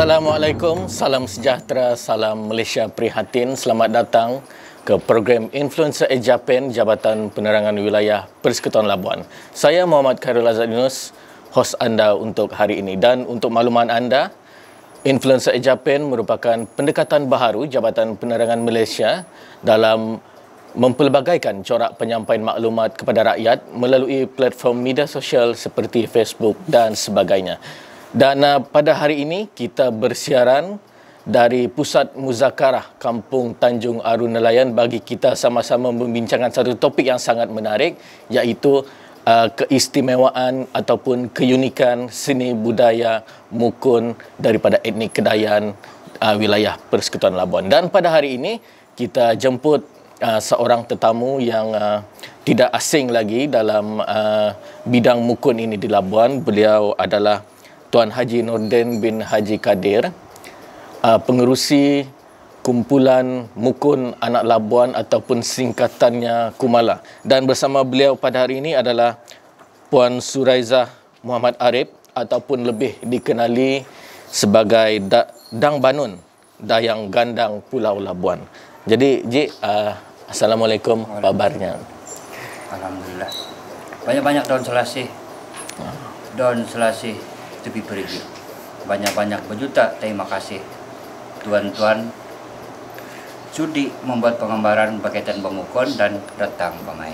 Assalamualaikum, salam sejahtera, salam Malaysia prihatin. Selamat datang ke program Influencer Ejapan Jabatan Penerangan Wilayah Persekutuan Labuan. Saya Muhammad Khairul Azad Yunus, hos anda untuk hari ini. Dan untuk makluman anda, Influencer Ejapan merupakan pendekatan baharu Jabatan Penerangan Malaysia dalam mempelbagaikan corak penyampaian maklumat kepada rakyat melalui platform media sosial seperti Facebook dan sebagainya. Dan pada hari ini kita bersiaran dari Pusat Muzakarah Kampung Tanjung Aru Nelayan bagi kita sama-sama membincangkan satu topik yang sangat menarik, iaitu keistimewaan ataupun keunikan seni budaya mukun daripada etnik Kedayan wilayah Persekutuan Labuan. Dan pada hari ini kita jemput seorang tetamu yang tidak asing lagi dalam bidang mukun ini di Labuan. Beliau adalah Tuan Haji Nordin bin Haji Kadir, pengerusi kumpulan mukun anak Labuan ataupun singkatannya Kumala. Dan bersama beliau pada hari ini adalah Puan Suraizah Muhammad Arif ataupun lebih dikenali sebagai Dang Banun, Dayang Gandang Pulau Labuan. Jadi, Ji, Assalamualaikum, kabarnya? Alhamdulillah. Banyak-banyak daun selasih. Daun selasih tepi perigi. Banyak-banyak berjuta terima kasih tuan-tuan sudi membuat penggambaran berkaitan pemukun dan datang bermain.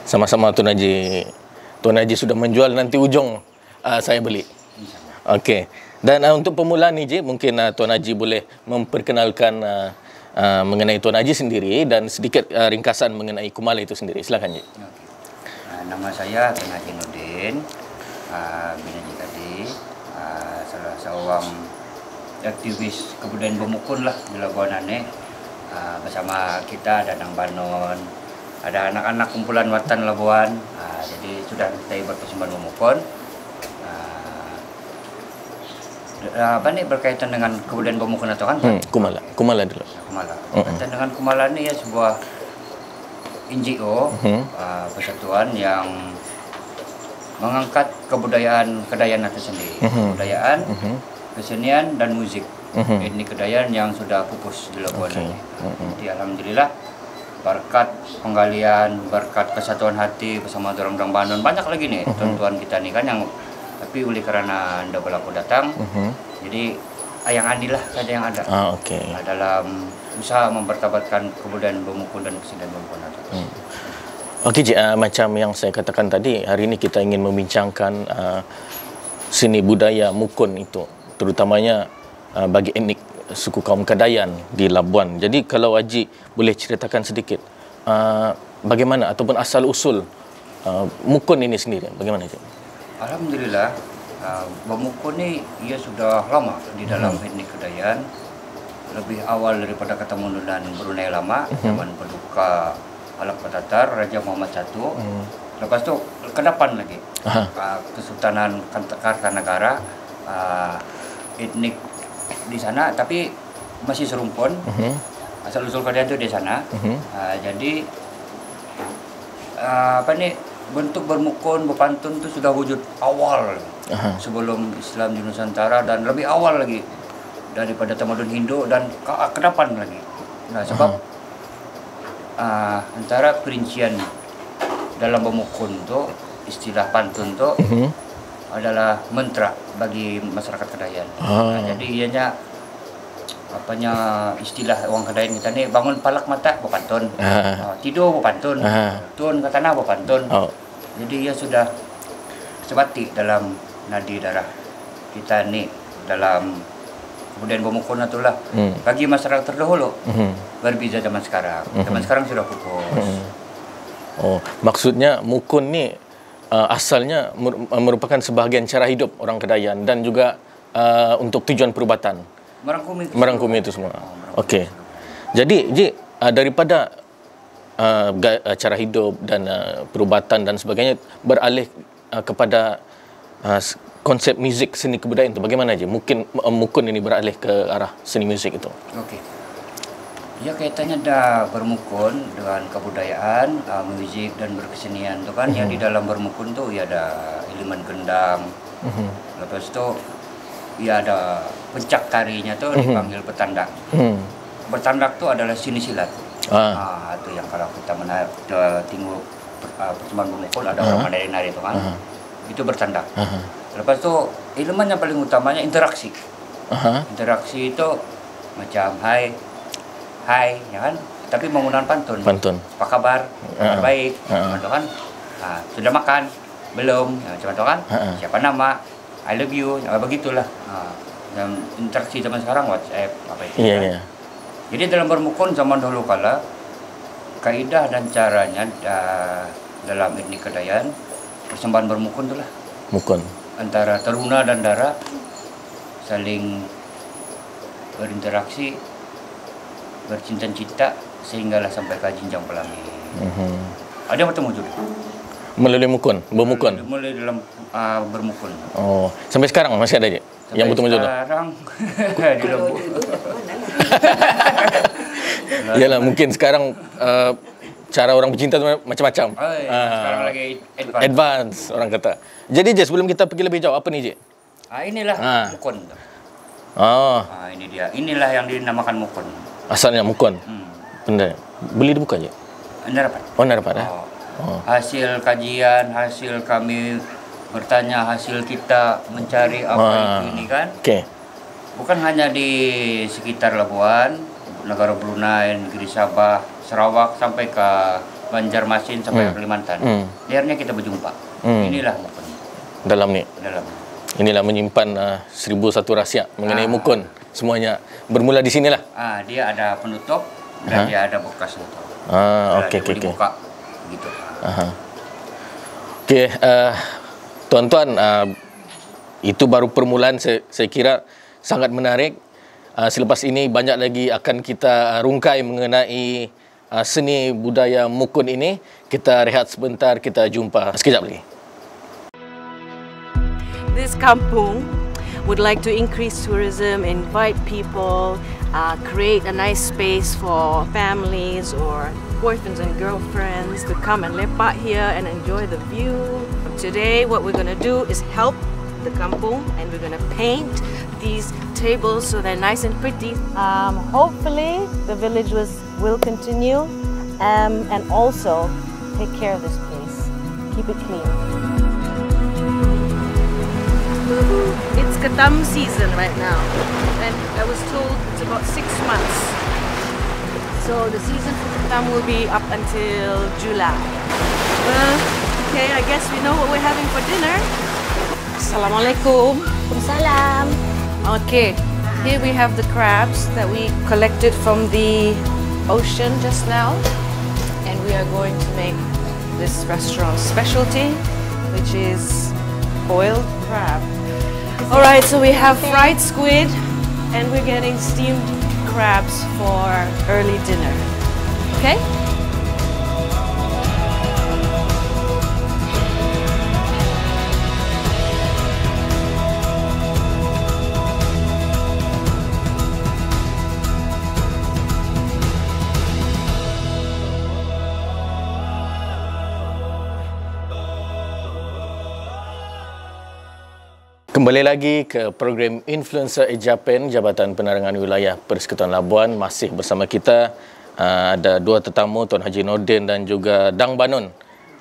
Sama-sama Tuan Haji. Tuan Haji sudah menjual, nanti ujung saya beli. Okey. Dan untuk permulaan ni, Ji, mungkin Tuan Haji boleh memperkenalkan mengenai Tuan Haji sendiri dan sedikit ringkasan mengenai Kumala itu sendiri. Silakan, Ji. Okay. Nama saya Tuan Haji Nordin bin Haji Kadir, salah seorang aktivis kebudayaan pemukun lah di Labuan Aneh. Bersama kita ada Dang Banon, ada anak-anak kumpulan Watan Labuan. Jadi sudah kita berkesempatan pemukun. Apa nih berkaitan dengan kebudayaan pemukun atau kan? Kumala dulu. Kumala. Berkaitan dengan Kumala ini ya sebuah NGO, persatuan yang mengangkat kebudayaan Kedayan itu sendiri, kebudayaan, kesenian dan musik etnik Kedayan yang sudah pupus di Labuan ini. Jadi alhamdulillah berkat penggalian, berkat kesatuan hati bersama Dang Banon, banyak lagi nih tuan-tuan kita nih kan yang tapi oleh karena anda berlaku datang, jadi yang adilah saja yang ada dalam usaha mempertabatkan kebudayaan pemukun dan kesenian pemukun. Okey, Cik, macam yang saya katakan tadi, hari ini kita ingin membincangkan seni budaya mukun itu, terutamanya bagi etnik suku kaum Kedayan di Labuan. Jadi kalau Haji boleh ceritakan sedikit bagaimana ataupun asal usul mukun ini sendiri, bagaimana, Cik? Alhamdulillah, pemukun ini ia sudah lama di dalam etnik Kedayan, lebih awal daripada Ketemununan Brunei lama, zaman Paduka Alak Patatar, Raja Muhammad I. Lepas tu ke depan lagi, Kesultanan Kartanagara, etnik di sana, tapi masih serumpun. Asal usul Kedayan itu di sana. Jadi apa nih, bentuk bermukun, berpantun itu sudah wujud awal sebelum Islam di Nusantara dan lebih awal lagi daripada tamadun Hindu dan ke depan lagi. Nah, sebab antara perincian dalam pemukun tu, istilah pantun tu, adalah mantra bagi masyarakat Kedayan. Jadi ianya istilah orang Kedayan kita ni, bangun palak mata bapantun, tidur bapantun, turun ke tanah bapantun. Jadi ia sudah sebati dalam nadi darah kita ni, dalam kemudian pemukul itulah bagi masyarakat terdahulu berbeza zaman sekarang. Zaman sekarang sudah fokus. Maksudnya mukun ni asalnya merupakan sebahagian cara hidup orang Kedayan dan juga untuk tujuan perubatan. Merangkumi itu semua. Okey. Jadi Ji, daripada cara hidup dan perubatan dan sebagainya beralih kepada konsep muzik seni kebudayaan itu bagaimana je? Mukun ini beralih ke arah seni muzik itu. Okey. Ya kaitannya dah bermukun dengan kebudayaan, muzik dan berkesenian tu kan. Ya di dalam bermukun tu ya ada elemen gendang. Lepas tu ya ada pencak tarinya tu dipanggil bertandak. Bertandak tu adalah seni silat. Itu yang kalau kita tengok persembahan bermukun ada orang menari-nari tu kan. Itu bertandak. Lepas tu elemen yang paling utamanya interaksi. Interaksi itu macam hai, ya kan? Tapi menggunakan pantun. Apa kabar? Kabar baik. Macam kan? Sudah makan? Belum? Macam tu kan? Siapa nama? I love you. Begitulah. Dan interaksi zaman sekarang WhatsApp apa itu. Iya. Jadi dalam bermukun zaman dahulu kala, kaidah dan caranya dalam etnik Kedayan, persembahan bermukun itulah. Mukun. Antara teruna dan dara saling berinteraksi, bercinta-cinta sehinggalah sampai ke jenjang pelami. Ada yang bertemu juga melalui bermukun. Melalui dalam bermukun. Sampai sekarang masih ada je yang bertemu jodoh. Sekarang di Lombok. Yalah, mungkin sekarang cara orang bercinta tu macam-macam. Sekarang lagi advance orang kata. Jadi je sebelum kita pergi lebih jauh, apa ni je? Inilah mukun. Ini dia. Inilah yang dinamakan mukun. Asalnya mukun. Benar. Beli dibuka je. Anda dapat. Anda dapat Hasil kajian, hasil kami bertanya, hasil kita mencari apa itu ini kan. Okey. Bukan hanya di sekitar Labuan, negara Brunei, negeri Sabah, Sarawak sampai ke Banjarmasin sampai ke Kalimantan. Akhirnya kita berjumpa. Inilah mukun. Dalam. Inilah menyimpan 1001 rahsia mengenai mukun. Semuanya bermula di sinilah. Dia ada penutup dan dia ada bekas nutup. Okey. Dibuka gitu. Okey, tuan-tuan, itu baru permulaan. Saya kira sangat menarik. Selepas ini banyak lagi akan kita rungkai mengenai seni budaya mukun ini. Kita rehat sebentar, kita jumpa sekejap lagi. This kampung would like to increase tourism, invite people, create a nice space for families or boyfriends and girlfriends to come and lepak here and enjoy the view. Today what we're going to do is help the kampung, and we're going to paint these tables so they're nice and pretty. Hopefully the village will continue and also take care of this place, keep it clean. It's ketam season right now, and I was told it's about 6 months. So the season for ketam will be up until July. Okay, I guess we know what we're having for dinner. Assalamualaikum. Salam. Okay, here we have the crabs that we collected from the ocean just now, and we are going to make this restaurant's specialty, which is boiled crab. Alright, so we have fried squid and we're getting steamed crabs for early dinner. Okay? Kembali lagi ke program Influencer Ejapen Jabatan Penerangan Wilayah Persekutuan Labuan. Masih bersama kita ada dua tetamu, Tuan Haji Nordin dan juga Dang Banun,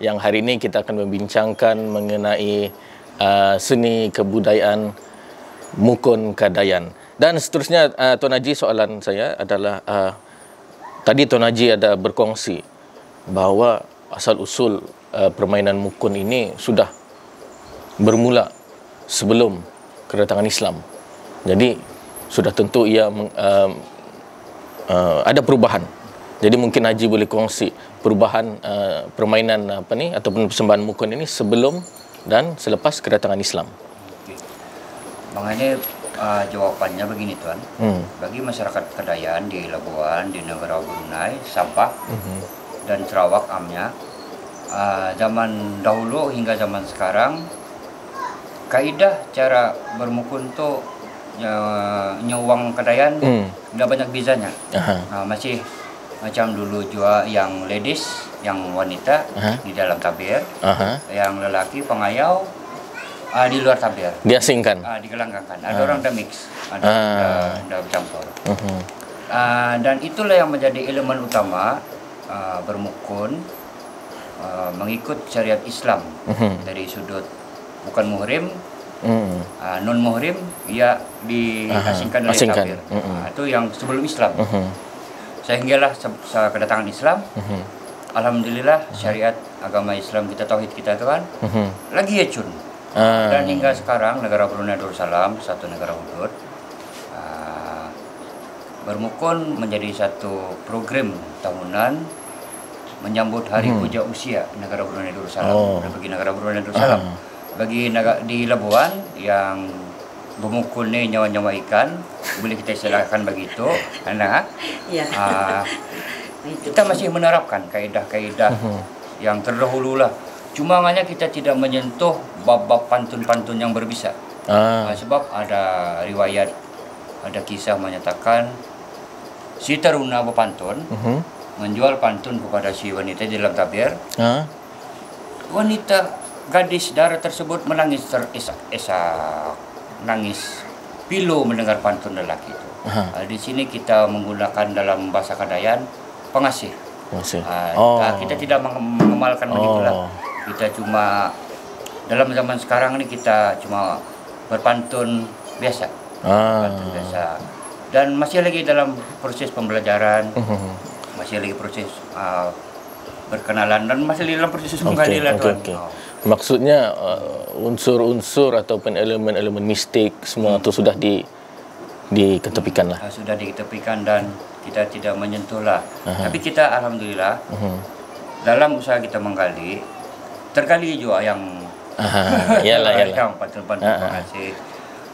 yang hari ini kita akan membincangkan mengenai seni kebudayaan Mukun Kadayan. Dan seterusnya Tuan Haji, soalan saya adalah tadi Tuan Haji ada berkongsi bahawa asal-usul permainan Mukun ini sudah bermula sebelum kedatangan Islam. Jadi sudah tentu ia ada perubahan. Jadi mungkin Haji boleh kongsi perubahan permainan ataupun persembahan Mukun ini sebelum dan selepas kedatangan Islam. Okay. Makanya jawabannya begini Tuan. Bagi masyarakat Kadayan di Labuan, di negara Brunei, Sabah dan Sarawak amnya, zaman dahulu hingga zaman sekarang, kaidah cara bermukun tu nyawang Kadayan tidak banyak bezanya. Masih macam dulu juga yang ladies, yang wanita di dalam tabir, yang lelaki pengayau di luar tabir. Diasingkan. Digelanggakan. Ada orang dah mix, ada bercampur. Dan itulah yang menjadi elemen utama bermukun mengikut syariat Islam dari sudut bukan muhrim, non muhrim, ia diasingkan dari tabir. Itu yang sebelum Islam. Sehinggalah kedatangan Islam, alhamdulillah syariat agama Islam kita, tauhid kita itu kan lagi yacun. Dan hingga sekarang negara Brunei Darussalam, satu negara hudud, bermukun menjadi satu program tahunan menyambut hari puja usia negara Brunei Darussalam. Bagi negara Brunei Darussalam, bagi di Labuan yang bermukul ni nyawa-nyawa ikan, boleh kita istilahkan begitu, karena kita masih menerapkan kaedah-kaedah yang terdahulu lah. Cuma hanya kita tidak menyentuh bab-bab pantun-pantun yang berbisa. Sebab ada riwayat, ada kisah menyatakan si taruna berpantun menjual pantun kepada si wanita di dalam tabir. Wanita gadis darah tersebut menangis terisak-isak, nangis pilu mendengar pantun lelaki itu. Di sini kita menggunakan dalam bahasa Kadayan pengasih. Kita tidak mengemalkan begitulah. Kita cuma dalam zaman sekarang ini kita cuma berpantun biasa, pantun biasa. Dan masih lagi dalam proses pembelajaran, masih lagi proses berkenalan dan masih dalam proses menggali lah Tuan. Maksudnya unsur-unsur ataupun elemen-elemen mistik semua itu sudah diketepikan lah. Sudah diketepikan dan kita tidak menyentuh lah. Tapi kita alhamdulillah dalam usaha kita menggali, tergali juga yang yang pantun-pantun pengasih,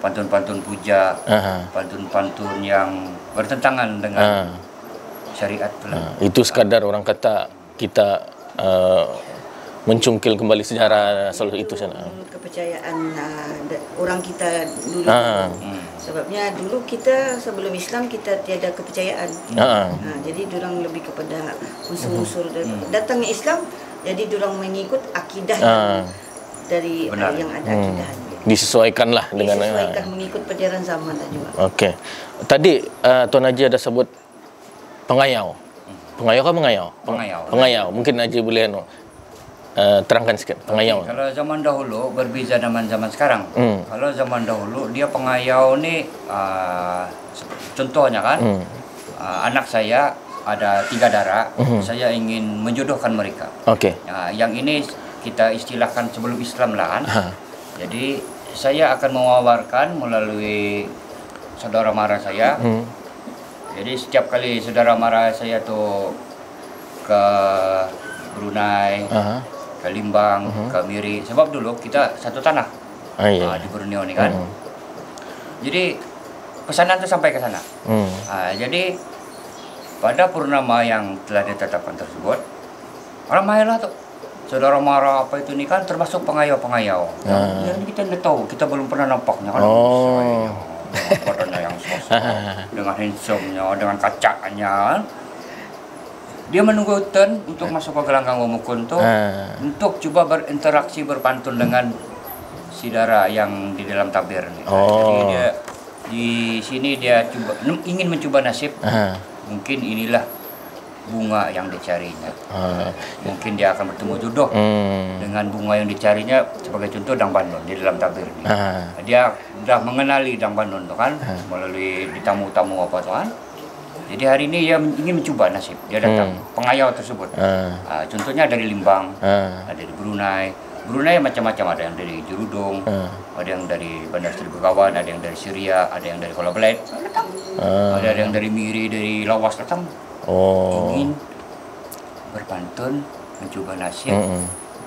pantun-pantun puja, pantun-pantun yang bertentangan dengan syariat pula. Itu sekadar orang kata kita mencungkil kembali sejarah selalu itu sana. Kepercayaan orang kita dulu. Sebabnya dulu kita sebelum Islam kita tiada kepercayaan. Jadi diorang lebih kepada unsur-unsur datangnya Islam. Jadi diorang mengikut akidah dari yang ada akidah. Disesuaikanlah dengan mengikut perjalanan zaman juga. Okey. Tadi Tuan Haji ada sebut pengayau. Pengayau ke mengayau? Pengayau. Mungkin Haji boleh terangkan sikit pengayau. Kalau zaman dahulu berbeza dengan zaman sekarang. Kalau zaman dahulu dia pengayau ni contohnya kan anak saya ada 3 darah, saya ingin menjodohkan mereka. Okey. Yang ini kita istilahkan sebelum Islam lah kan. Jadi saya akan mewawarkan melalui saudara mara saya. Jadi setiap kali saudara mara saya tu ke Brunei, ke Limbang, ke Miri. Sebab dulu kita satu tanah di Borneo ni kan. Jadi pesanan tu sampai ke sana. Jadi pada purnama yang telah ditetapkan tersebut, ramailah tu saudara mara apa itu ni kan termasuk pengayau-pengayau. Yang kita tidak tahu, kita belum pernah nampaknya kan. Dengan badannya yang sosok, dengan handsome-nya, dengan kacaknya. Dia menunggu turn untuk masuk ke gelanggang Mukun tu untuk cuba berinteraksi berpantun dengan si dara yang di dalam tabir ni. Jadi dia di sini dia ingin mencuba nasib. Mungkin inilah bunga yang dicarinya. Mungkin dia akan bertemu jodoh dengan bunga yang dicarinya. Sebagai contoh Dang Bandon di dalam tabir ini. Dia sudah mengenali Dang Bandon tuh kan melalui ditamu-tamu apa tuh kan. Jadi hari ini dia ingin mencoba nasib. Dia datang pengayau tersebut. Contohnya dari Limbang, ada di Brunei. Brunei macam-macam, ada yang dari Jerudong, ada yang dari Bandar Seri Begawan, ada yang dari Syria, ada yang dari Kuala Belait, datang. Ada yang dari Miri, dari Lawas datang. Ingin berpantun, mencoba nasib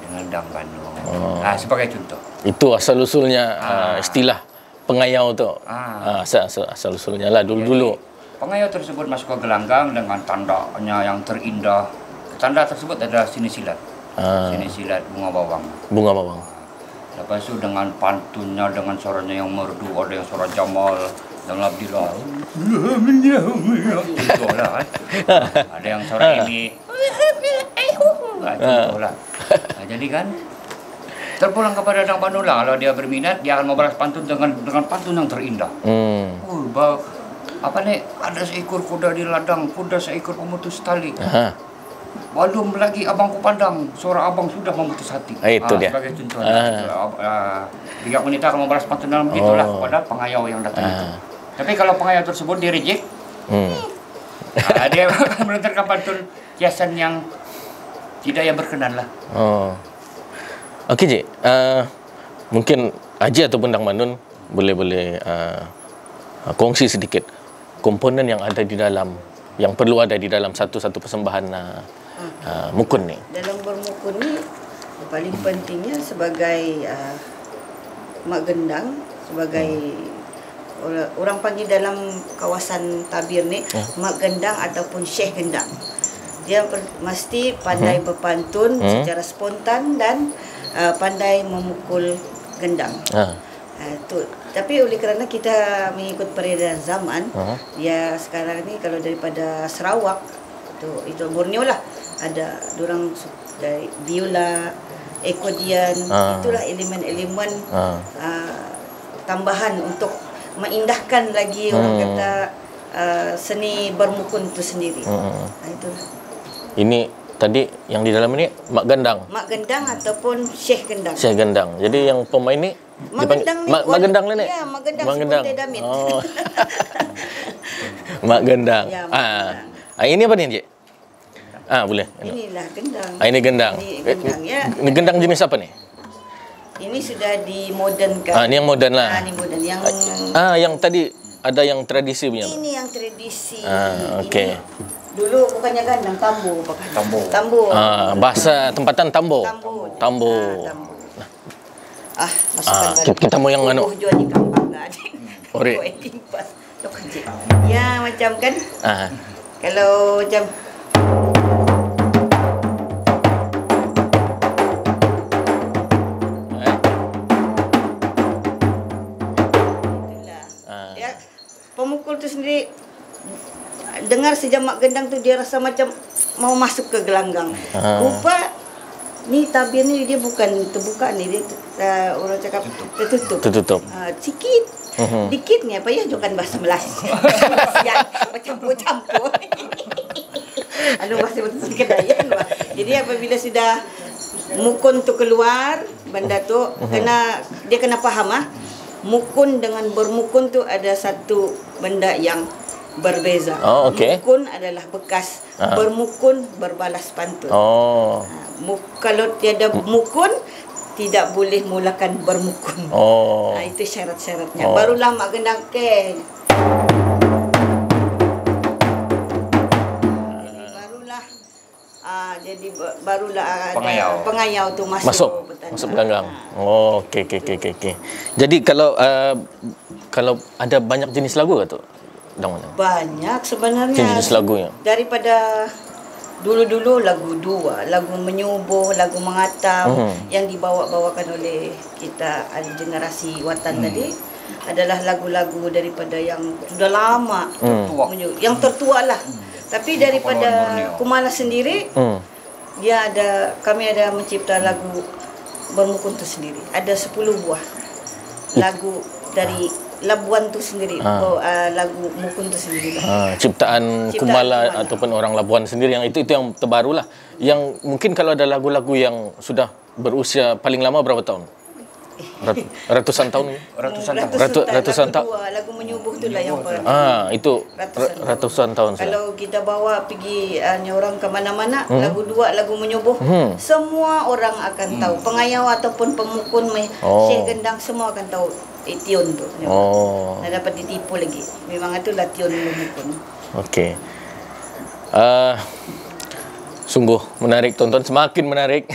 dengan Dang Bandung. Sebagai contoh. Itu asal-usulnya istilah pengayau tu. Asal-usulnya lah dulu-dulu. Pengayau tersebut masuk ke gelanggang dengan tandanya yang terindah. Tanda tersebut adalah sini silat. Sini silat bunga bawang. Bunga bawang. Lepas itu dengan pantunnya, dengan suaranya yang merdu, ada yang suara Jamal dan Abdillah. Contohlah. Ada yang suara ini. Contohlah. Jadi kan terpulang kepada Dang Bandung lah. Kalau dia berminat, dia akan membalas pantun dengan pantun yang terindah. Apa nih? Ada seekor kuda di ladang, kuda seekor pemutus tali. Belum lagi abangku pandang, suara abang sudah memutus hati. Itu dia. Sebagai contoh. 3 menit akan membalas pantun dalam begitulah kepada pengayau yang datang itu. Tapi kalau pengayau tersebut di reject, dia akan melontarkan pantun kiasan yang tidak yang berkenan lah. Okey, Cik. Mungkin Haji ataupun Dang Bandun boleh kongsi sedikit komponen yang ada di dalam, yang perlu ada di dalam satu persembahan mukun ni. Dalam bermukun ni paling pentingnya sebagai mak gendang, sebagai orang panggil dalam kawasan tabir ni mak gendang ataupun syekh gendang. Dia mesti pandai berpantun secara spontan dan pandai memukul gendang. Tapi oleh kerana kita mengikut peredaran zaman, ya sekarang ni kalau daripada Sarawak itu Borneo lah, ada dorang dari biola, ekodian, itulah elemen-elemen tambahan untuk mengindahkan lagi orang kata seni bermukun itu sendiri. Itulah. Ini tadi yang di dalam ini mak gendang. Mak gendang ataupun syekh gendang. Syekh gendang. Jadi yang pemain ni mak gendang ni. Mak gendang ni. Ya, mak gendang. Mak gendang. Ya, mak ini apa ni, Cik? Boleh. Inilah gendang. Ini gendang. Ini gendang ya. Ini gendang jenis apa ni? Ini sudah dimodernkan. Ini yang moden lah. Ini moden. Yang tadi ada yang tradisi punya. Ini yang tradisi. Okey. Dulu bukannya gandang, tambo. Tambo. Bahasa tempatan tambo. Tambo. Masukkan kita mau yang anu. Jual di kampung enggak ada. Ore. Ya, macam kan? Kalau macam pemukul tu sendiri dengar sejamak gendang tu dia rasa macam mau masuk ke gelanggang. Rupa ni tabir ni dia bukan terbuka ni, dia orang cakap tertutup. Sikit. Dikitnya payah jukan bahasa Melayu. Campur-campur. Masih betul kedayan. Jadi apabila sudah mukun tu keluar, benda tu dia kena faham mukun dengan bermukun tu ada satu benda yang berbeza. Mukun adalah bekas, bermukun berbalas pantun. Kalau tiada mukun tidak boleh mulakan bermukun. Itu syarat-syaratnya. Barulah mak gendang jadi barulah pengayau tu masuk gelanggang. Okey. Jadi kalau ada banyak jenis lagu ke tu? Banyak sebenarnya. Jenis lagunya. Daripada dulu-dulu lagu dua, lagu menyubuh, lagu mengatam yang dibawa-bawakan oleh kita generasi watan tadi adalah lagu-lagu daripada yang sudah lama, yang tertua lah. Tapi daripada Kumala sendiri, kami ada mencipta lagu bermukun itu sendiri. Ada 10 buah lagu dari Labuan tu sendiri, lagu Mukun tu sendiri. Ciptaan Kumala ataupun orang Labuan sendiri, yang itu yang terbaru lah. Yang mungkin kalau ada lagu-lagu yang sudah berusia paling lama berapa tahun? Ratusan tahun. Ratusan tahun. Lagu Menyubuh tu lah yang itu ratusan tahun. Kalau kita bawa pergi orang ke mana-mana, lagu dua, lagu Menyubuh, semua orang akan tahu. Pengayau ataupun pemukun, Syekh Gendang, semua akan tahu tiun tu. Dah dapat ditipu lagi. Memang itulah tiun Mukun. Okey. Sungguh menarik, tonton semakin menarik.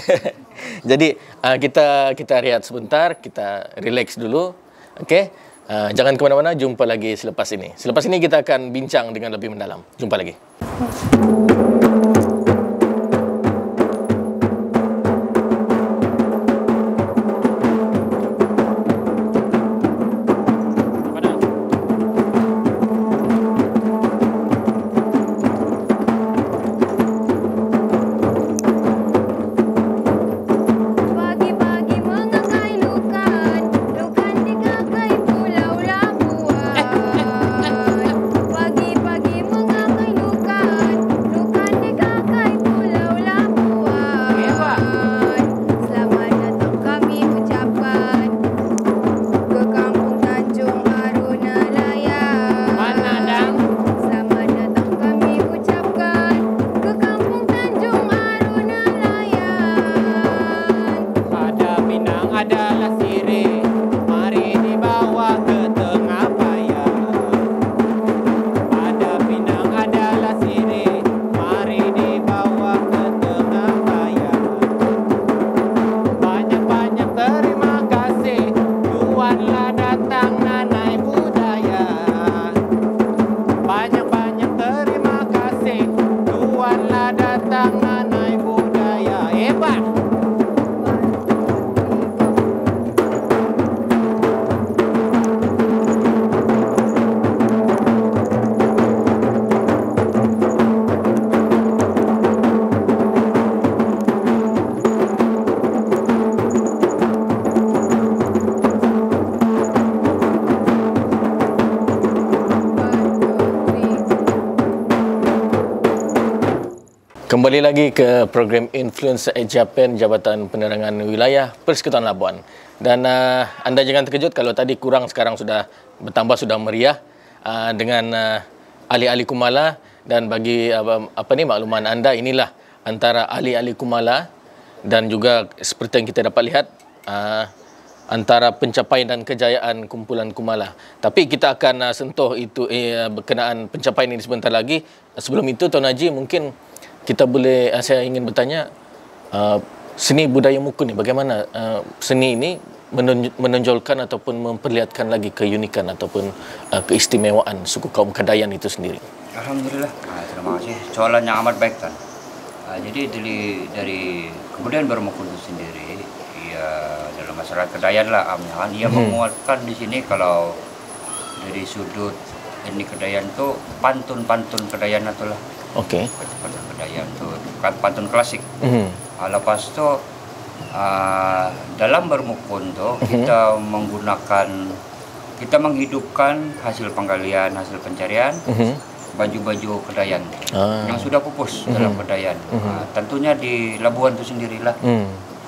Jadi kita rehat sebentar, kita relax dulu. Okey. Jangan ke mana-mana, jumpa lagi selepas ini. Selepas ini kita akan bincang dengan lebih mendalam. Jumpa lagi. Kembali lagi ke program Influencer Japan Jabatan Penerangan Wilayah Persekutuan Labuan. Dan anda jangan terkejut kalau tadi kurang, sekarang sudah bertambah, sudah meriah dengan ahli-ahli Kumala. Dan bagi makluman anda, inilah antara ahli-ahli Kumala dan juga seperti yang kita dapat lihat antara pencapaian dan kejayaan kumpulan Kumala. Tapi kita akan sentuh itu berkenaan pencapaian ini sebentar lagi. Sebelum itu, Tuan Haji, mungkin kita boleh, saya ingin bertanya, seni budaya Mukun ni bagaimana seni ini menonjolkan ataupun memperlihatkan lagi keunikan ataupun keistimewaan suku kaum Kadayan itu sendiri? Alhamdulillah. Terima kasih. Soalan yang amat baik, Tan. Jadi dari kebudayaan bermukun itu sendiri, ya dalam masyarakat Kedayan lah, ia menguatkan di sini kalau dari sudut ini Kedayan tu pantun-pantun Kedayan itulah. Okey. Pantun Kedayan tu pantun klasik. Lepas tu dalam bermukun tu kita menghidupkan hasil penggalian, hasil pencarian, baju-baju Kedayan yang sudah pupus dalam Kedayan. Tentunya di Labuan itu sendirilah.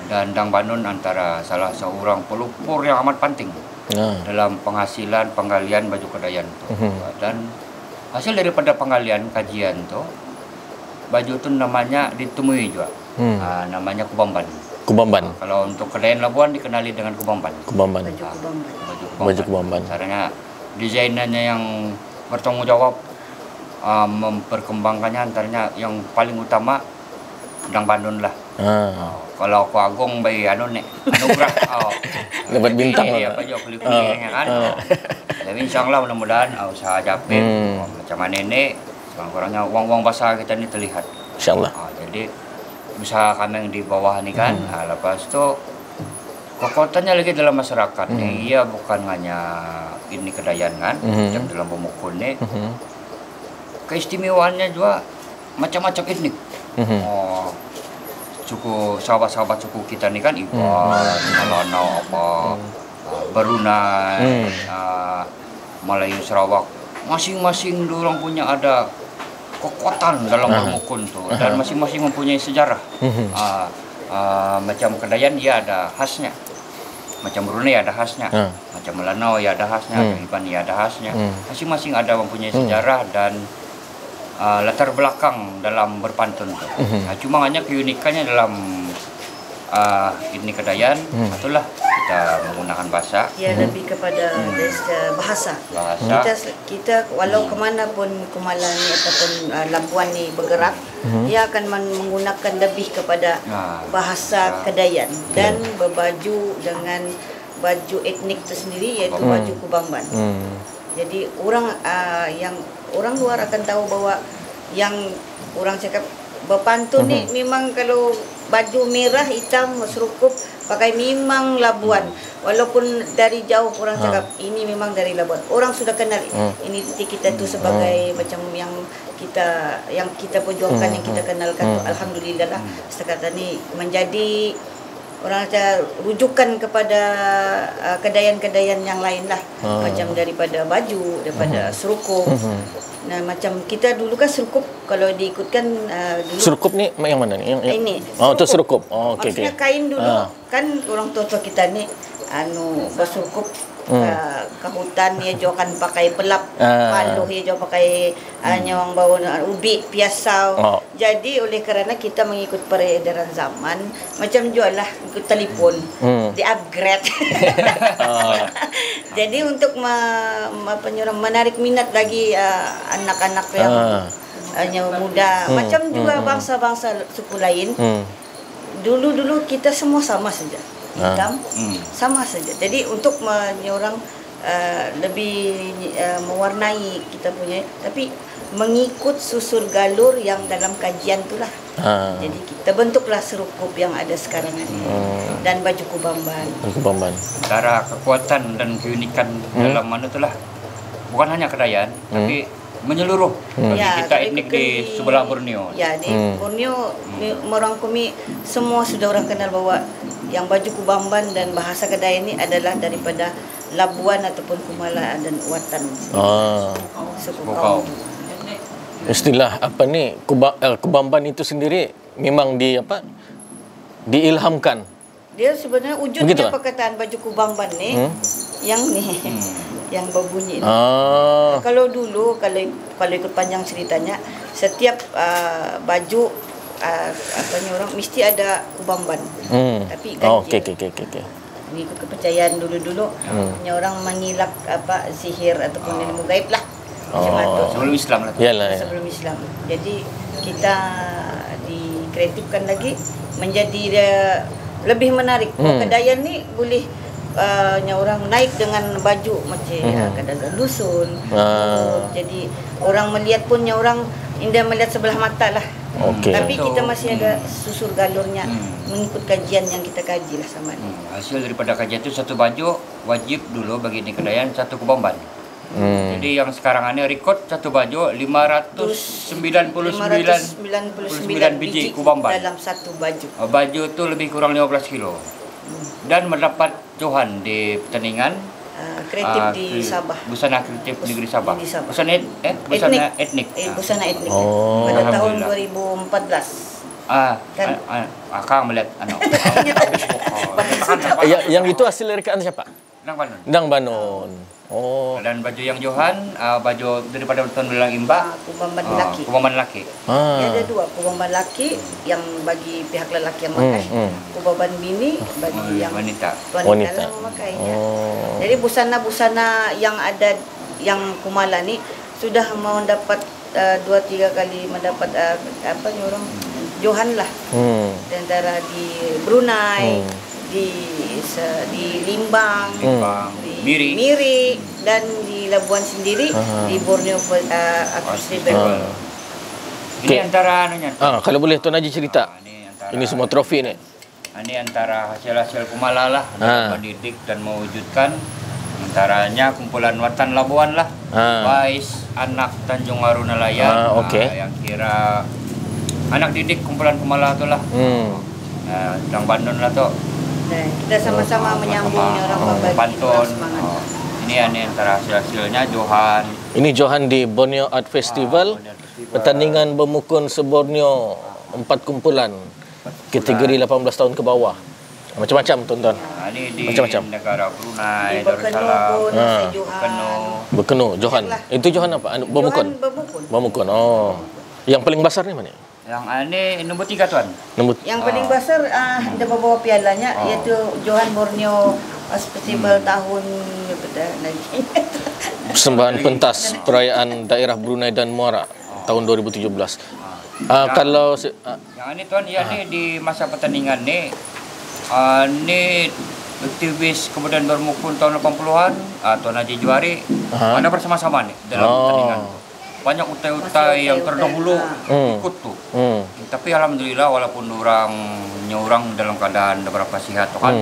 Dan Dang Banun antara salah seorang pelupur yang amat penting dalam penghasilan penggalian baju Kedayan itu. Dan hasil daripada penggalian kajian tu, baju tu namanya ditemui juga, namanya Kubamban. Kubamban. Kalau untuk Kedayan Labuan dikenali dengan Kubamban. Kubamban. Baju Kubamban. Caranya desainannya yang bertanggung jawab memperkembangkannya, antaranya yang paling utama Dang Banun lah. Kalau aku agung bayi anugerah dapat bintang ya baju kulit-kulitnya kan. Tapi insyaallah mudah-mudahan usaha Japin macam mana ini kurang-kurangnya uang-uang basah kita ni terlihat insyaallah. Jadi usaha kami yang di bawah ni kan, lepas tu kekuatannya lagi dalam masyarakat ni, ia bukan hanya ini Kedayan kan, yang dalam pemukul ni keistimewaannya juga macam-macam etnik. Suku sahabat-sahabat suku kita ni kan Iban, Malana, Barunai, Melayu Sarawak, masing-masing dorang punya ada kekuatan dalam bermukun tuh, dan masing-masing mempunyai sejarah. Macam Kedayan dia ada khasnya, macam Brunei ada khasnya, macam Melanau ya ada khasnya, Iban ya ada khasnya. Masing-masing ada mempunyai sejarah dan latar belakang dalam berpantun tuh. Cuma hanya keunikannya dalam ini Kedayan, itulah kita menggunakan bahasa. Ya, lebih kepada bahasa. Kita walau kemana pun Kumalan ni ataupun Labuan ni bergerak, dia akan menggunakan lebih kepada bahasa Kedayan dan berbaju dengan baju etnik tersendiri, iaitu baju Kubamban. Jadi orang yang orang luar akan tahu bahwa yang orang cakap berpantun ni memang kalau baju merah, hitam, serukup pakai memang Labuan. Walaupun dari jauh orang cakap ini memang dari Labuan. Orang sudah kenal ini kita tu sebagai macam yang kita perjuangkan, yang kita kenalkan tu, alhamdulillah lah setakat ni menjadi orang kata rujukan kepada Kedayan-Kedayan yang lain lah. Macam daripada baju, daripada serukup. Nah, macam kita dulu kan serukup kalau diikutkan dulu. Serukup ni yang mana ni? Ini. Itu serukup. Oh, okey. Maksudnya kain dulu kan orang tua-tua kita ni bersurukup ke hutan, dia jualan pakai pelap, paluh dia jual pakai nyawang bau ubi, piasau. Jadi oleh kerana kita mengikut peredaran zaman, macam jual lah ikut telefon, di upgrade. Jadi untuk menarik minat lagi anak-anak yang muda, macam juga bangsa-bangsa suku lain. Dulu kita semua sama saja. Hitam sama saja. Jadi untuk orang lebih mewarnai kita punya, tapi mengikut susur galur yang dalam kajian itulah. Jadi kita bentuklah serukup yang ada sekarang ini dan baju Kubamban. Antara kekuatan dan keunikan dalam mana itulah bukan hanya Kedayan, tapi menyeluruh bagi kita etnik di sebelah Borneo. Ya, di Borneo orang Kumi semua sudah orang kenal bahwa yang baju Kubamban dan bahasa Kedayan ini adalah daripada Labuan ataupun Kumala dan Watan. Suku kaum. Istilah apa ni Kubamban itu sendiri memang diilhamkan. Dia sebenarnya wujudnya perkataan baju Kubamban ni yang ni yang berbunyi. Kalau dulu kalau ikut panjang ceritanya, setiap baju orang mesti ada Kubamban. Tapi ganjil. Okey. Mengikut kepercayaan dulu-dulu, punya orang mengilap sihir ataupun ilmu gaib lah. Sebelum Islam lah. Sebelum Islam. Jadi kita dikreatifkan lagi menjadi lebih menarik. Kedayan ni boleh orang naik dengan baju macam kadang-kadang dusun. Jadi orang melihat punya orang indah melihat sebelah mata lah. Tapi kita masih ada susur galurnya mengikut kajian yang kita kaji lah sama ni. Hasil daripada kajian itu satu baju wajib dulu bagi di Kedayan, satu Kubamban. Jadi yang sekarang ini rekod satu baju 599 biji Kubamban dalam satu baju. Baju tu lebih kurang 15 kilo. Dan mendapat johan di pertandingan kreatif di Sabah. Busana kreatif negeri Sabah. Busana etnik. Busana etnik. Pada tahun 2014. Akang melihat yang itu hasil rekaan siapa? Dang Banon. Dan baju yang johan, baju daripada Tuan Belang Imba, Kubamban lelaki. Kubamban lelaki. Ada dua, Kubamban lelaki yang bagi pihak lelaki yang memakai, Kubamban bini bagi yang wanita yang memakainya. Jadi busana-busana yang ada yang Kumala ni sudah mendapat 2-3 kali mendapat orang johan lah. Antara di Brunei, di Limbang, di Miri dan di Labuan sendiri, di Borneo Festival. Ini antara anunya. Kalau boleh Tuan Haji cerita. Ini semua trofi ni. Ini antara hasil-hasil Kumala lah, mendidik dan mewujudkan. Antaranya kumpulan Watan Labuan lah, Bais, anak Tanjung Waru Nelayan, yang kira anak didik kumpulan Kumala tu lah. Dang Bandung lah tu. Kita sama-sama menyambung orang berbagi pantun. semangat. Ini antara hasil-hasilnya Johan. Ini Johan di Borneo Art Festival. Pertandingan bermukun se-Borneo 4 kumpulan. Kategori 18 tahun ke bawah. Macam-macam tuan-tuan. Ini di Macam-macam. negara Brunei, Di Berkeno pun, Berkeno. Johan. Itu Johan apa? Bermukun. Bermukun. Oh. Yang paling besar ni mana? Yang ini nombor 3 tuan. Yang paling besar dia bawa pialanya iaitu Johan Borneo Festival tahun persembahan pentas perayaan daerah Brunei dan Muara tahun 2017. Kalau yang ini tuan, ya ni di masa pertandingan ni ni aktivis kemudian bermukun tahun 80-an, Tuan Haji Juari ada bersama-sama ni dalam pertandingan. Banyak utai-utai yang terdahulu ikut tu. Tapi alhamdulillah walaupun orang nyorang dalam keadaan beberapa sihat tu kan,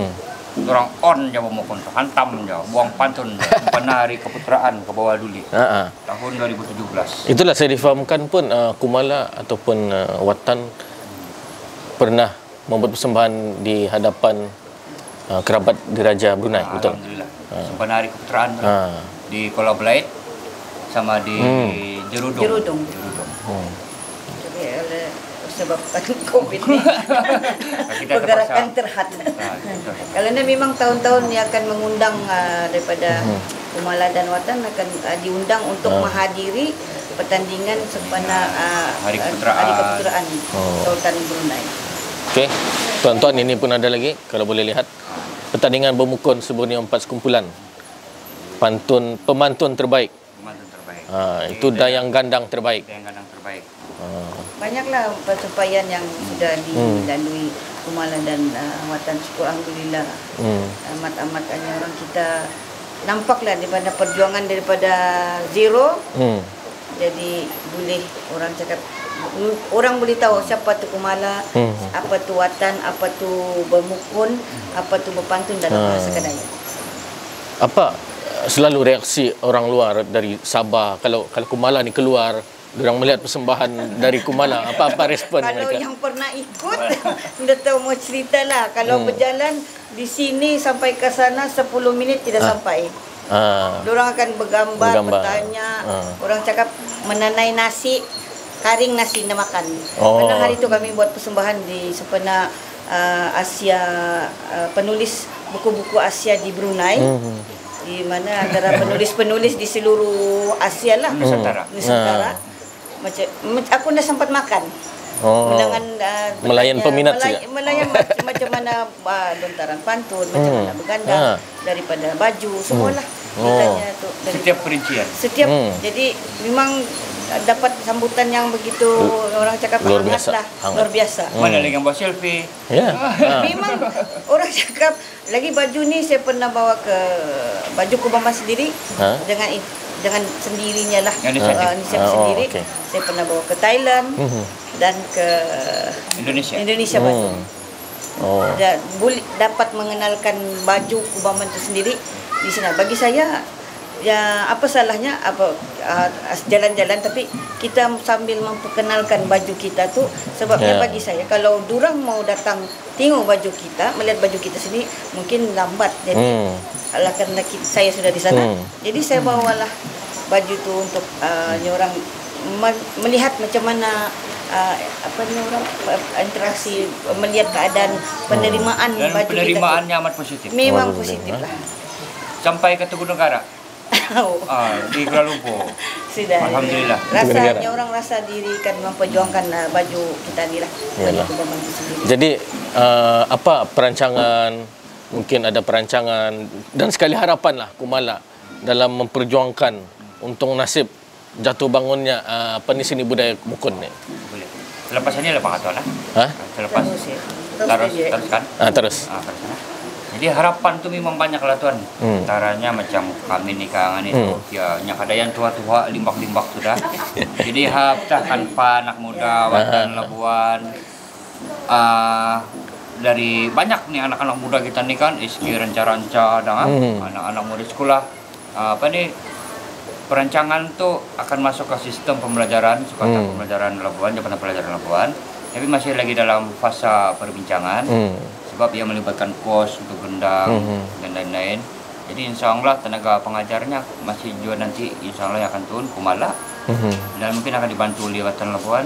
orang on je bermukun tu, hantam je, buang pantun penari keputeraan ke bawah duli. Tahun 2017. Itulah saya difahamkan pun Kumala ataupun Watan pernah membuat persembahan di hadapan kerabat diraja Brunei, betul? Alhamdulillah. Penari keputeraan di Kuala Belait sama di Jerudong. Tapi sebabkan COVID ni pergerakan terhad. Kalau ni memang tahun-tahun ni akan mengundang daripada Kumala dan Watan akan diundang untuk menghadiri pertandingan sempena Hari Keputeraan Sultan Brunei. Okey, tuan-tuan, ini pun ada lagi kalau boleh lihat pertandingan bermukun se-Borneo 4 kumpulan. Pemantun terbaik. Itu dayang gandang terbaik. Banyaklah pencapaian yang sudah dilalui Kumala dan Watan. Syukur alhamdulillah. Amat-amatnya orang kita nampaklah daripada perjuangan daripada zero. Jadi boleh orang cakap, orang boleh tahu siapa tu Kumala, apa tu Watan, apa tu bermukun, apa tu berpantun dalam bahasa Kedayan. Apa selalu reaksi orang luar dari Sabah kalau Kumala ni keluar, orang melihat persembahan dari Kumala, apa respon kalau mereka? Yang pernah ikut sudah tahu, mau ceritalah kalau berjalan di sini sampai ke sana 10 minit tidak sampai. Orang akan bergambar. Bertanya. Orang cakap menanai nasi, karing nasi nak makan. Karena hari itu kami buat persembahan di sempena Asia, penulis buku-buku Asia di Brunei. Di mana antara penulis-penulis di seluruh Asia lah, Nusantara. Macam aku dah sempat makan. Dengan melayan peminat melayan macam mana lontaran pantun, macam mana bergandang, daripada baju, semualah ditanya tu dari setiap perincian. Jadi memang dapat sambutan yang begitu, orang cakap luar biasa. Luar biasa. Mana lagi yang bawa selfie? Memang orang cakap lagi baju ni saya pernah bawa ke baju Kubama sendiri dengan sendirinya lah, inisiatif sendiri. Saya pernah bawa ke Thailand dan ke Indonesia baju. Dan boleh dapat mengenalkan baju Kubama itu sendiri di sini. Bagi saya, ya apa salahnya jalan-jalan tapi kita sambil memperkenalkan baju kita tu, sebabnya bagi saya kalau durang mau datang tengok baju kita, melihat baju kita sini mungkin lambat. Jadi karena saya sudah di sana, jadi saya bawalah baju tu untuk orang melihat macam mana orang interaksi, melihat keadaan penerimaan dan baju penerimaannya kita. Amat positif. Memang positif lah. Sampai ke Tugu Negara. Di Kuala Lumpur. Sudah. Alhamdulillah. Rasanya orang rasa diri kan memperjuangkan baju kita ni lah. Baju Kubama itu sendiri. Jadi apa perancangan, mungkin ada perancangan dan sekali harapan lah Kumala dalam memperjuangkan untuk nasib jatuh bangunnya seni budaya Mukun ni. Boleh. Selepas ini lepas atau lah. Selepas teruskan. Terus. Jadi harapan tu memang banyak lah tuan. Antaranya macam kami ni kangen itu, ya nyakadayan tua-tua limbak-limbak sudah. Jadi haptahkan anak muda Watan Labuan. Dari banyak nih anak-anak muda kita nih kan, iski ranca-ranca dan anak-anak muda sekolah. Perancangan tu akan masuk ke sistem pembelajaran, pembelajaran Labuan, Jabatan Pelajaran Labuan. Tapi masih lagi dalam fasa perbincangan. Sebab ia melibatkan kos untuk gendang dan lain-lain. Jadi insya Allah tenaga pengajarnya masih juga nanti insya Allah akan turun Kumala. Dan mungkin akan dibantu oleh Watan Labuan.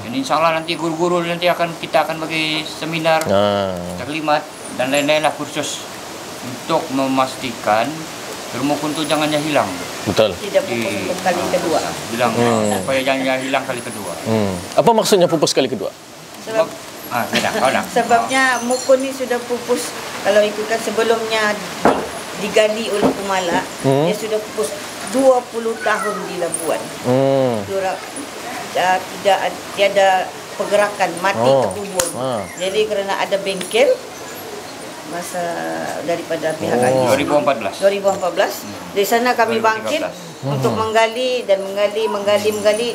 Dan insya Allah nanti guru-guru nanti kita akan bagi seminar, taklimat dan lain-lain lah kursus untuk memastikan Bermukun itu jangan hilang. Betul. Tidak pupus untuk kali kedua. Bilang supaya jangan hilang kali kedua. Apa maksudnya pupus kali kedua? Sebab sebabnya mukun ini sudah pupus kalau ikutkan sebelumnya digali oleh Kumala, dia sudah pupus 20 tahun di Labuan. Tiada pergerakan, mati terkubur. Jadi kerana ada bengkel masa daripada pihak 2014 di sana kami bangkit untuk menggali dan menggali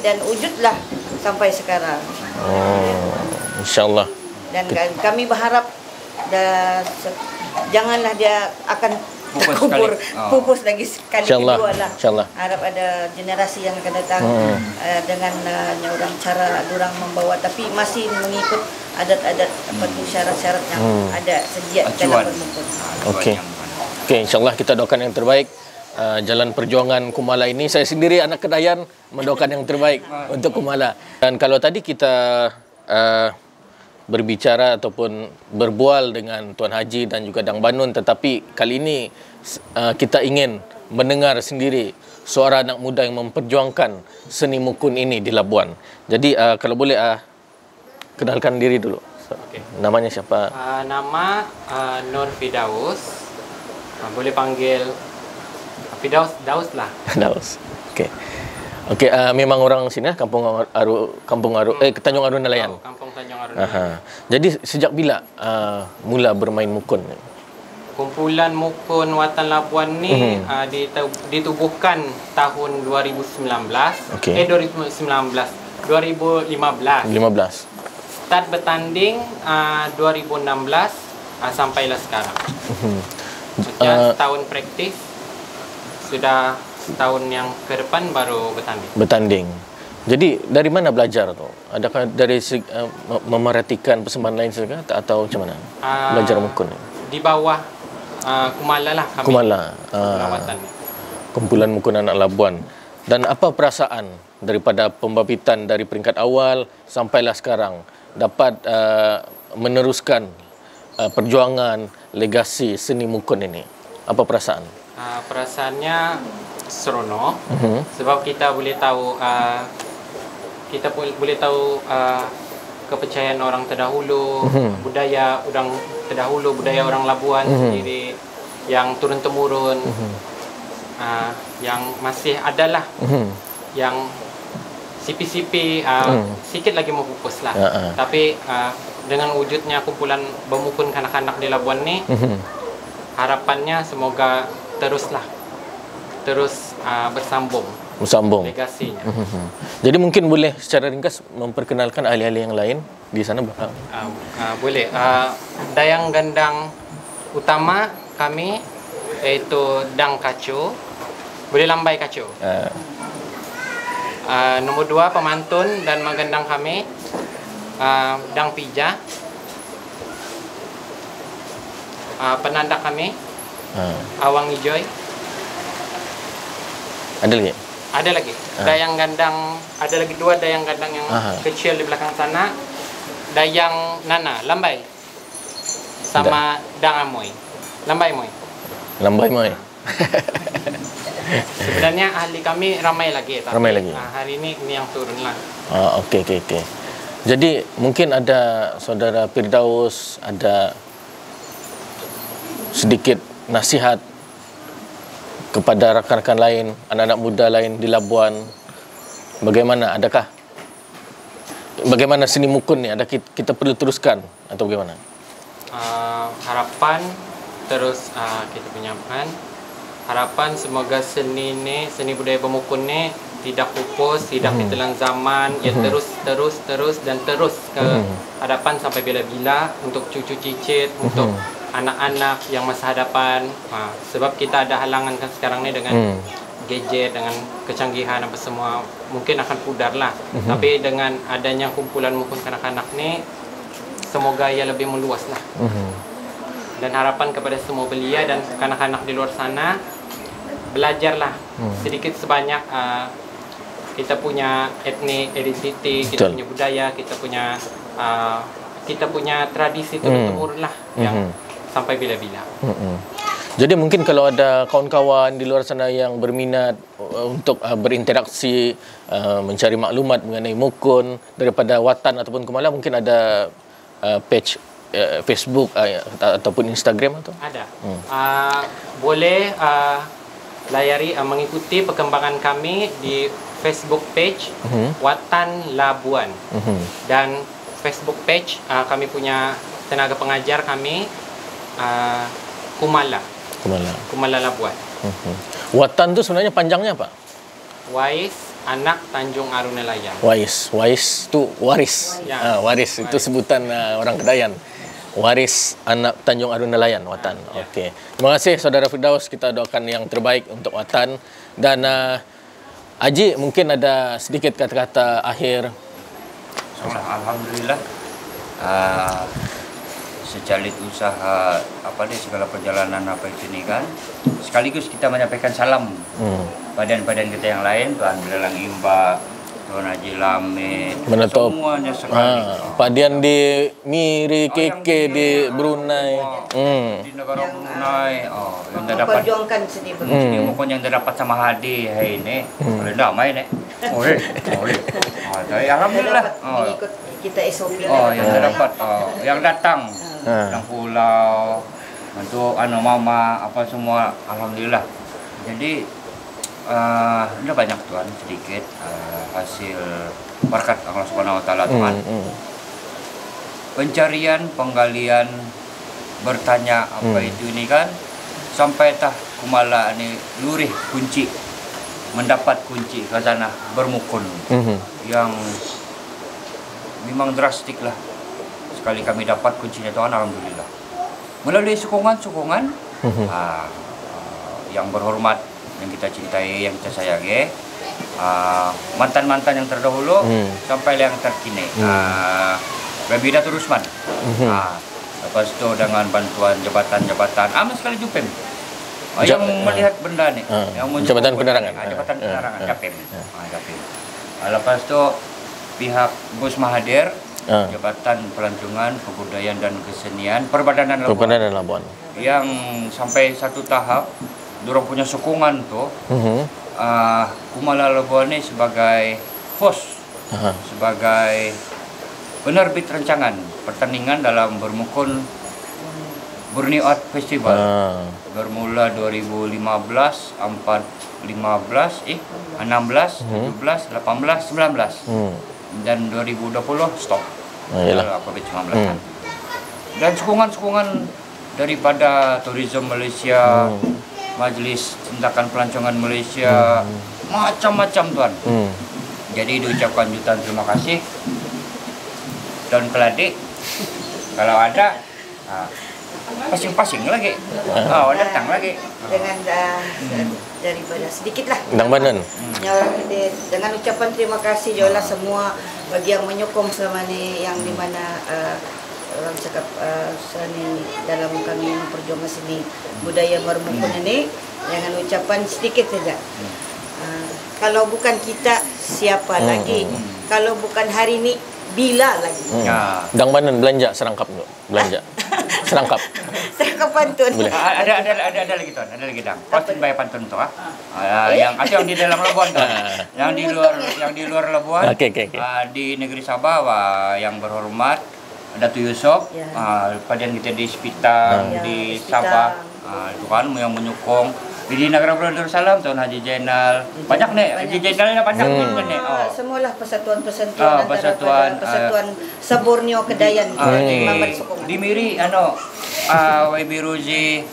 dan wujudlah sampai sekarang. InsyaAllah. Dan kami berharap janganlah dia akan terkubur pupus lagi sekali kedua lah. Harap ada generasi yang akan datang dengan orang cara orang membawa, tapi masih mengikut adat-adat atau syarat-syarat yang ada sejak dalam bermukun. Okey, insyaAllah kita doakan yang terbaik. Jalan perjuangan Kumala ini, saya sendiri anak Kedayan mendoakan yang terbaik untuk Kumala. Dan kalau tadi kita berbicara ataupun berbual dengan Tuan Haji dan juga Dang Banun, tetapi kali ini kita ingin mendengar sendiri suara anak muda yang memperjuangkan seni mukun ini di Labuan. Jadi kalau boleh kenalkan diri dulu. Namanya siapa? Nama Nur Fidaus. Boleh panggil Fidaus, Daus lah. Daus. Okey, memang orang sini Kampung Aru, Tanjung Aru Nelayan. Kampung Tanjung Aru Nelayan. Jadi sejak bila mula bermain mukun? Kumpulan Mukun Watan Labuan ni ditubuhkan tahun 2019. 2015. Start bertanding 2016 sampailah sekarang. Setahun praktis, sudah setahun yang ke depan baru bertanding. Jadi dari mana belajar tu? Adakah dari memerhatikan persembahan lain atau macam mana? Belajar mukun di bawah Kumala lah kami. Kumala. Kumpulan Mukun Anak Labuan. Dan apa perasaan daripada pembabitan dari peringkat awal sampailah sekarang dapat meneruskan perjuangan legasi seni mukun ini? Apa perasaan? Perasaannya seronok sebab kita boleh tahu kepercayaan orang terdahulu, budaya orang terdahulu, budaya orang Labuan sendiri yang turun temurun, yang masih adalah yang sipi-sipi sikit lagi mau pupus lah. Tapi dengan wujudnya kumpulan bermukun kanak-kanak di Labuan ni, harapannya semoga terus bersambung legasinya. Jadi mungkin boleh secara ringkas memperkenalkan ahli-ahli yang lain di sana? Boleh. Dayang gandang utama kami iaitu Dang Kacu. Boleh lambai Kacu. Nombor 2 pemantun dan magandang kami Dang Pija. Penanda kami Awang Ijoy. Ada lagi? Ada lagi. Dayang gandang, ada lagi 2 dayang gandang yang kecil di belakang sana. Dayang Nana, lambai. Sama Dang Amoy. Lambai Moy. Sebenarnya ahli kami ramai lagi. Hari ini yang turun lah. Okey. Jadi mungkin ada saudara Firdaus, ada sedikit nasihat kepada rakan-rakan lain, anak-anak muda lain di Labuan. Bagaimana seni mukun ni? Ada kita perlu teruskan atau bagaimana? Harapan terus kita penyampaikan. Harapan semoga seni budaya bermukun ni tidak pupus, tidak ditelan zaman, ya terus ke hadapan sampai bila-bila untuk cucu cicit, untuk anak-anak yang masa hadapan. Sebab kita ada halangan kan sekarang ni dengan gadget, dengan kecanggihan apa semua, mungkin akan pudar lah. Tapi dengan adanya kumpulan mukun kanak-kanak ni, semoga ia lebih meluas lah. Dan harapan kepada semua belia dan kanak-kanak di luar sana, belajarlah sedikit sebanyak kita punya etnik, identity, kita punya budaya, kita punya tradisi turun-temurun lah yang sampai bila-bila. Jadi mungkin kalau ada kawan-kawan di luar sana yang berminat untuk berinteraksi, mencari maklumat mengenai Mukun daripada Watan ataupun Kumala, mungkin ada page Facebook ataupun Instagram atau? Ada. Boleh layari mengikuti perkembangan kami di Facebook page Watan Labuan dan Facebook page kami punya tenaga pengajar kami Kumala Labuan. Watan tu sebenarnya panjangnya apa? Wais Anak Tanjung Aru Nelayan. Wais tu waris. Ya. Waris itu sebutan orang Kedayan. Waris Anak Tanjung Aru Nelayan, Watan. Ya. Okey. Terima kasih Saudara Firdaus, kita doakan yang terbaik untuk Watan. Dan Haji, mungkin ada sedikit kata-kata akhir. Alhamdulillah. Secalit usaha segala perjalanan itu ni kan, sekaligus kita menyampaikan salam badan-badan kita yang lain, Tuan Belalang Imba, Tuan Haji Lamin, semuanya sekali. Pak Dian di Miri, Keke di Brunei, di negara Brunei, yang dah dapat perjuangkan seni seni Mukun yang dah dapat sama Hadi hari ini, boleh damai ni. Alhamdulillah. Mengikut kita SOP. Yang dah dapat, yang datang. Yang pulau untuk mama apa semua, alhamdulillah. Jadi ini banyak Tuhan, sedikit hasil berkat Allah Subhanahu Wa Taala Tuhan. Pencarian, penggalian, bertanya apa itu ini kan, sampai tah Kumala ni lurih kunci, mendapat kunci khazanah bermukun yang memang drastik lah. Sekali kami dapat kuncinya Tuhan, alhamdulillah. Melalui sokongan-sokongan yang berhormat, yang kita cintai, yang kita sayangi, mantan-mantan yang terdahulu sampai yang terkini. Baby Datuk Rusman. Lepas itu dengan bantuan jabatan-jabatan, sekali Jupem. Yang melihat benda ni, yang Jabatan Penerangan. Jabatan Penerangan, Japem. Lepas itu pihak Bos Mahathir, Jabatan Pelancongan, Kebudayaan dan Kesenian Perbadanan Labuan. Yang sampai satu tahap dorang punya sokongan tu, Kumala Labuan ni sebagai host, sebagai penerbit rancangan pertandingan dalam Bermukun Borneo Art Festival. Bermula 2015, 16, 17, 18, 19. Dan 2020 stop. COVID-19. Dan sokongan-sokongan daripada Tourism Malaysia, Majlis Tindakan Pelancongan Malaysia, macam-macam Tuan. Jadi diucapkan jutaan terima kasih. Dan keladik, kalau ada pasing-pasing lagi, datang lagi. Dengan daripada sedikitlah. Dengan ucapan terima kasih jualah semua bagi yang menyokong selama ni, yang di mana orang cakap seni dalam kami memperjuangkan seni budaya Bermukun ini, dengan ucapan sedikit saja. Kalau bukan kita, siapa lagi? Kalau bukan hari ini, bila lagi? Dang Banan belanja serangkap tu. Belanja. Serangkap. Serangkap pantun. Ada lagi Tuan, ada lagi Dang. Postin bayar pantun tu yang di dalam Labuan tu. Yang di luar Labuan. Di negeri Sabah, yang berhormat Datuk Yusof, padian kita di Sepitang, di Sabah, itu kan yang menyokong. Di negara Darussalam, Tuan Haji Jainal, banyak nih, Haji Jainal banyak nih. Semualah persatuan-persatuan antara persatuan se-Borneo Kedayan di Miri, YB Rozi,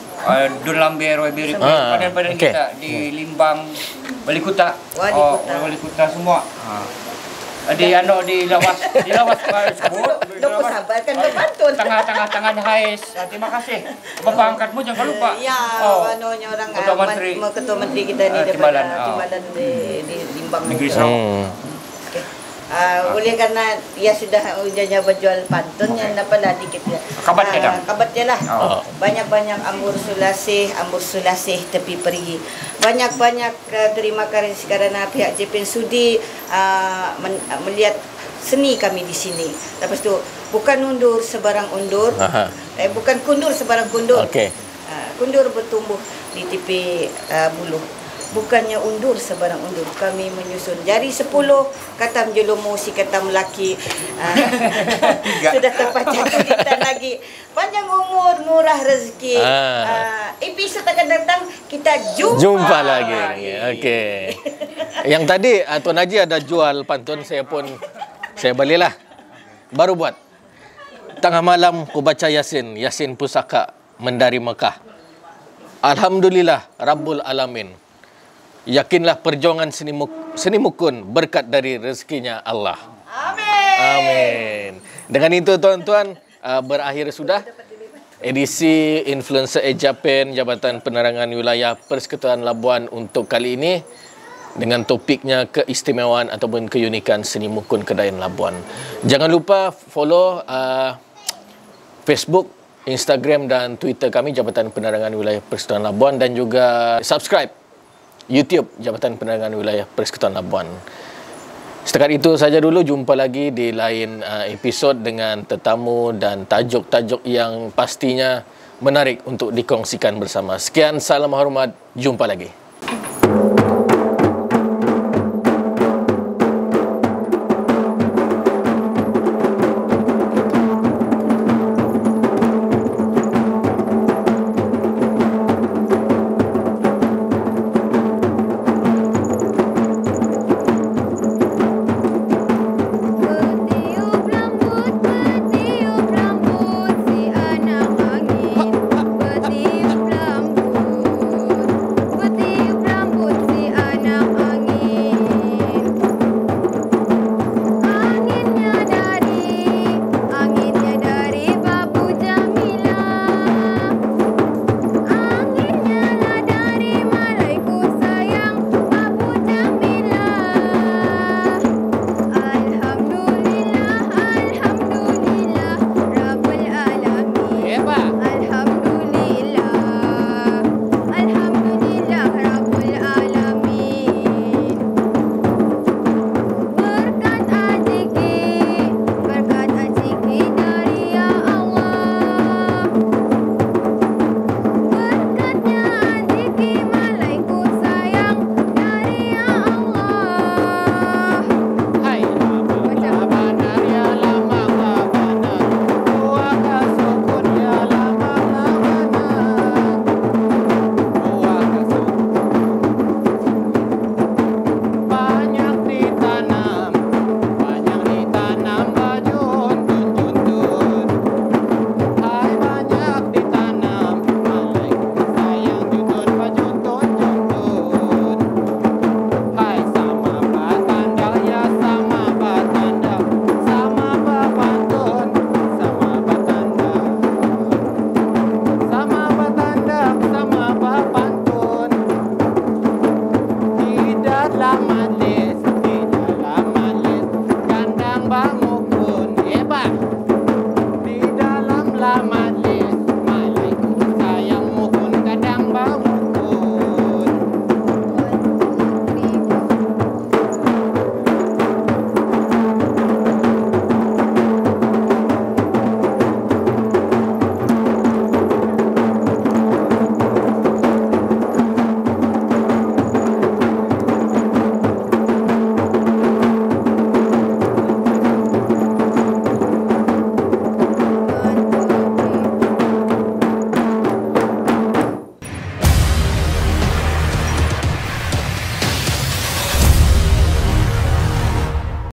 Dun Lamber, YB badan-badan kita di Limbang, Wali Kuta semua. Di lawas sebut. Dok sabarkan berpantun. Tengah-tengah Hais. Terima kasih. Bapak angkatmu jangan lupa. Orang ketua menteri kita ni daripada Timbalan di Limbang. Negeri Sarawak. Oleh karena dia sudah ujiannya berjual pantun yang dapat dikit ya. Kabat je dah. Kabat je lah. Oh. Banyak-banyak ambur sulasih tepi pergi. Banyak-banyak terima kasih karena pihak JPN sudi melihat seni kami di sini. Lepas tu bukan undur sebarang undur. Bukan kundur sebarang kundur. Okey. Kundur bertumbuh di tepi buluh. Bukannya undur sebarang undur. Kami menyusun jari 10, katam jelumu si katam laki. Sudah terpacang kita lagi. Panjang umur, murah rezeki. Episod akan datang kita jumpa lagi. Okey. Yang tadi Tuan Haji ada jual pantun, saya belilah. Baru buat. Tengah malam ku baca Yasin pusaka mendari Mekah. Alhamdulillah Rabbul Alamin. Yakinlah perjuangan seni mukun berkat dari rezekinya Allah. Amin. Dengan itu tuan-tuan, berakhir sudah edisi Influencer Ejapen Jabatan Penerangan Wilayah Persekutuan Labuan untuk kali ini dengan topiknya keistimewaan ataupun keunikan seni mukun Kedayan Labuan. Jangan lupa follow Facebook, Instagram dan Twitter kami Jabatan Penerangan Wilayah Persekutuan Labuan dan juga subscribe YouTube Jabatan Penerangan Wilayah Persekutuan Labuan. Setakat itu saja dulu, jumpa lagi di lain episod dengan tetamu dan tajuk-tajuk yang pastinya menarik untuk dikongsikan bersama. Sekian, salam hormat, jumpa lagi.